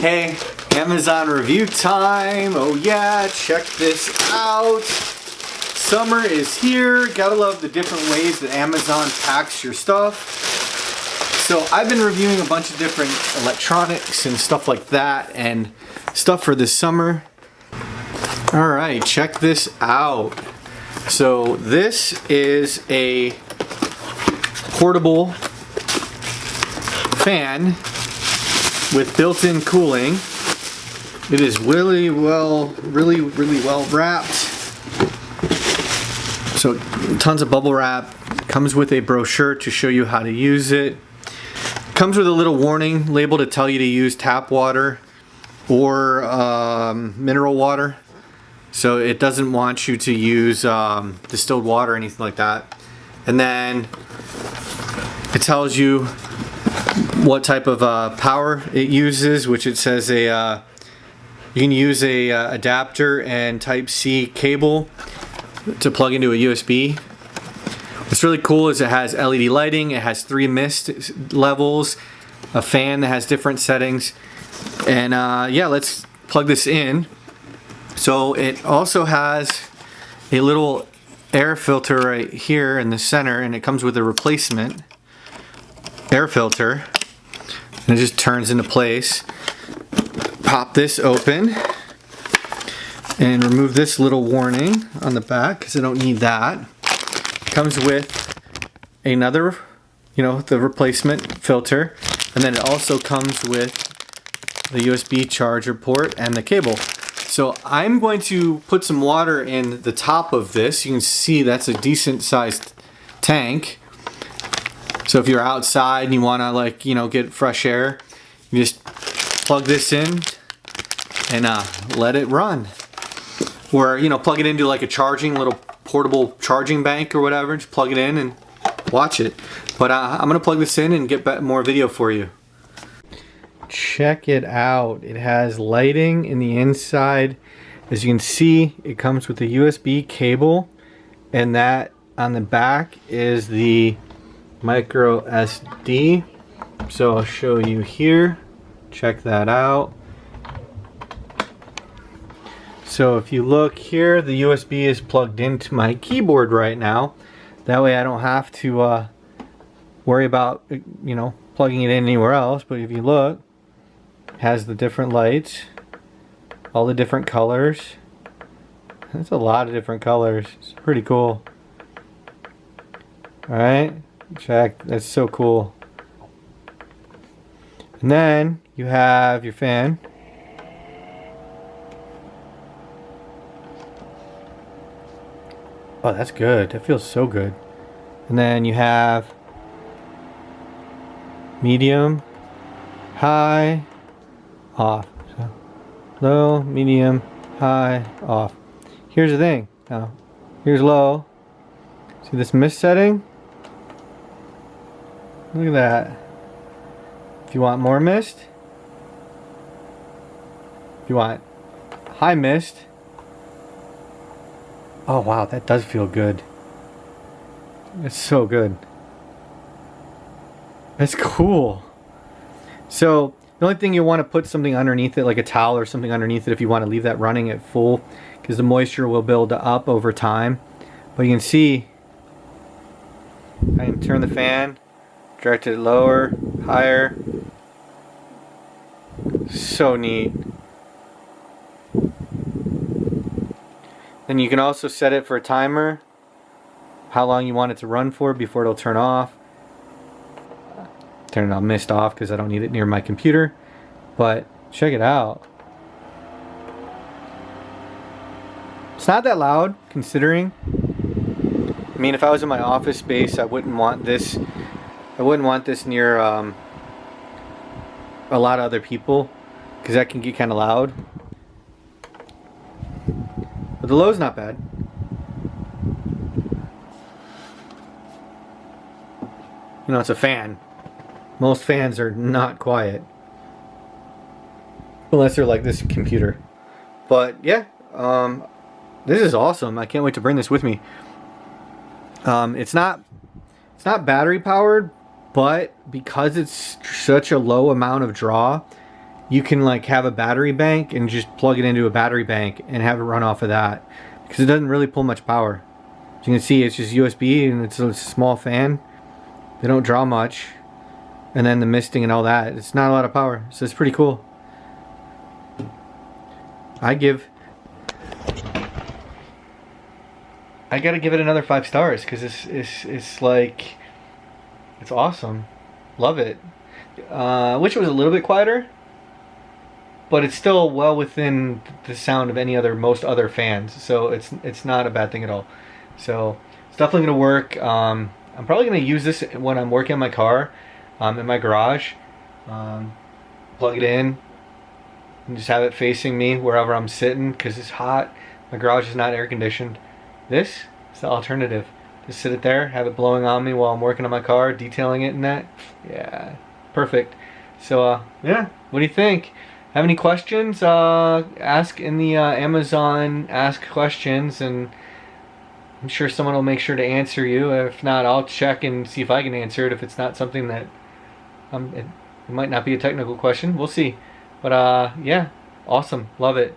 Hey, Amazon review time. Oh yeah, check this out. Summer is here. Gotta love the different ways that Amazon packs your stuff. So I've been reviewing a bunch of different electronics and stuff like that and stuff for this summer. All right, check this out. So this is a portable fan with built-in cooling. It is really well wrapped. So tons of bubble wrap. Comes with a brochure to show you how to use it. Comes with a little warning label to tell you to use tap water or mineral water. So it doesn't want you to use distilled water or anything like that. And then it tells you what type of power it uses, which it says you can use a adapter and Type-C cable to plug into a USB. What's really cool is it has LED lighting, it has 3 mist levels, a fan that has different settings, and yeah, let's plug this in. So it also has a little air filter right here in the center, and it comes with a replacement air filter, and it just turns into place. Pop this open and remove this little warning on the back because I don't need that. It comes with another, the replacement filter, and then it also comes with the USB charger port and the cable. So I'm going to put some water in the top of this. You can see that's a decent sized tank. So if you're outside and you want to get fresh air, you just plug this in and let it run. Or plug it into like a charging little portable charging bank or whatever. Just plug it in and watch it. But I'm gonna plug this in and get more video for you. Check it out. It has lighting in the inside. As you can see, it comes with a USB cable, and that on the back is the micro SD. So I'll show you here. Check that out. So if you look here, the USB is plugged into my keyboard right now. That way I don't have to worry about plugging it in anywhere else. But if you look, it has the different lights, all the different colors. That's a lot of different colors. It's pretty cool. Alright, check, that's so cool. And then you have your fan. Oh, that's good. That feels so good. And then you have medium, high, off. So low, medium, high, off. Here's the thing. Now, here's low. See this mist setting? Look at that. If you want more mist, if you want high mist, oh wow, that does feel good. It's so good. That's cool. So the only thing you want to put something underneath it, like a towel or something underneath it, if you want to leave that running at full, because the moisture will build up over time. But you can see I can turn the fan, direct it lower, higher. So neat. Then you can also set it for a timer, how long you want it to run for before it'll turn off. Turn it mist off because I don't need it near my computer. But check it out. It's not that loud considering. I mean, if I was in my office space, I wouldn't want this. I wouldn't want this near a lot of other people because that can get kind of loud. But the low's not bad. It's a fan. Most fans are not quiet. Unless they're like this computer. But yeah, this is awesome. I can't wait to bring this with me. It's not battery powered, but because it's such a low amount of draw, you can like have a battery bank and just plug it into a battery bank and have it run off of that, because it doesn't really pull much power. As you can see, it's just USB and it's a small fan. They don't draw much, and then the misting and all that, it's not a lot of power, so it's pretty cool. I gotta give it another 5 stars, because it's like, it's awesome. Love it. Wish it was a little bit quieter, but it's still well within the sound of most other fans, so it's not a bad thing at all. So it's definitely gonna work. I'm probably gonna use this when I'm working on my car, in my garage. Plug it in and just have it facing me wherever I'm sitting, because it's hot. My garage is not air conditioned. This is the alternative. Just sit it there, have it blowing on me while I'm working on my car, detailing it and that. Yeah, perfect. So yeah, what do you think? Have any questions? Ask in the Amazon Ask Questions, and I'm sure someone will make sure to answer you. If not, I'll check and see if I can answer it. If it's not something that it might not be a technical question, we'll see. But yeah, awesome, love it.